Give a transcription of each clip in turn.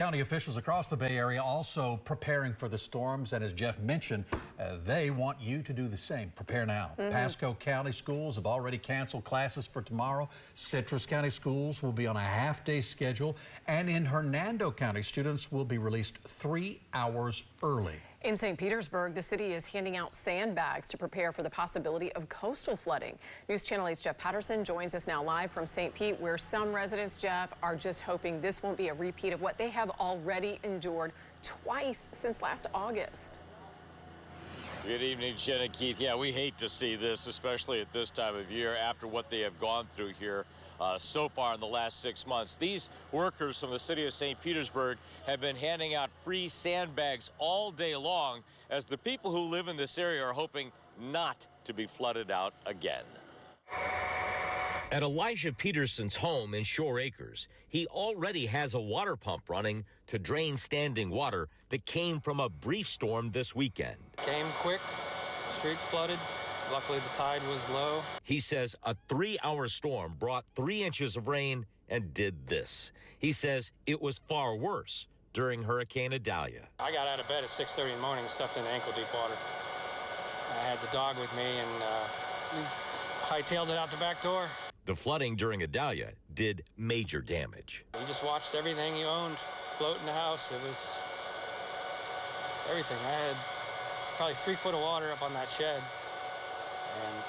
County officials across the Bay Area also preparing for the storms, and as Jeff mentioned, they want you to do the same. Prepare now. Pasco County schools have already canceled classes for tomorrow. Citrus County schools will be on a half-day schedule, and in Hernando County, students will be released 3 hours early. In St. Petersburg, the city is handing out sandbags to prepare for the possibility of coastal flooding. News Channel 8's Jeff Patterson joins us now live from St. Pete, where some residents, Jeff, are just hoping this won't be a repeat of what they have already endured twice since last August. Good evening, Jen and Keith. Yeah, we hate to see this, especially at this time of year after what they have gone through here so far in the last 6 months. These workers from the city of St. Petersburg have been handing out free sandbags all day long as the people who live in this area are hoping not to be flooded out again. At Elijah Peterson's home in Shore Acres, he already has a water pump running to drain standing water that came from a brief storm this weekend. Came quick, street flooded. Luckily, the tide was low. He says a 3-hour storm brought 3 inches of rain and did this. He says it was far worse during Hurricane Idalia. I got out of bed at 6:30 in the morning, stuck in ankle-deep water. I had the dog with me, and we hightailed it out the back door. The flooding during Idalia did major damage. You just watched everything you owned float in the house. It was everything. I had probably 3 foot of water up on that shed. And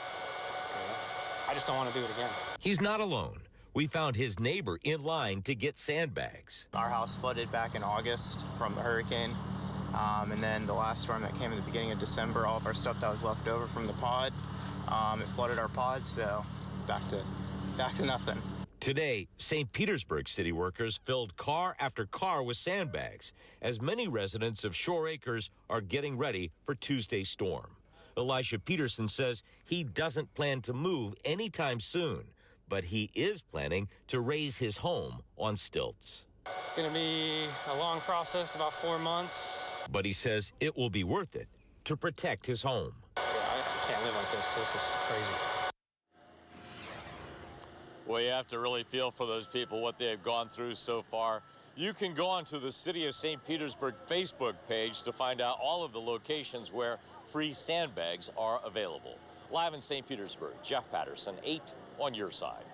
I just don't want to do it again. He's not alone. We found his neighbor in line to get sandbags. Our house flooded back in August from the hurricane. And then the last storm that came at the beginning of December, all of our stuff that was left over from the pod, it flooded our pod, so back to nothing. Today, St. Petersburg city workers filled car after car with sandbags, as many residents of Shore Acres are getting ready for Tuesday's storm. Elijah Peterson says he doesn't plan to move anytime soon, but he is planning to raise his home on stilts. It's going to be a long process, about 4 months. But he says it will be worth it to protect his home. Yeah, I can't live like this. This is crazy. Well, you have to really feel for those people, what they have gone through so far. You can go onto the City of St. Petersburg Facebook page to find out all of the locations where free sandbags are available. Live in St. Petersburg, Jeff Patterson, 8 on your side.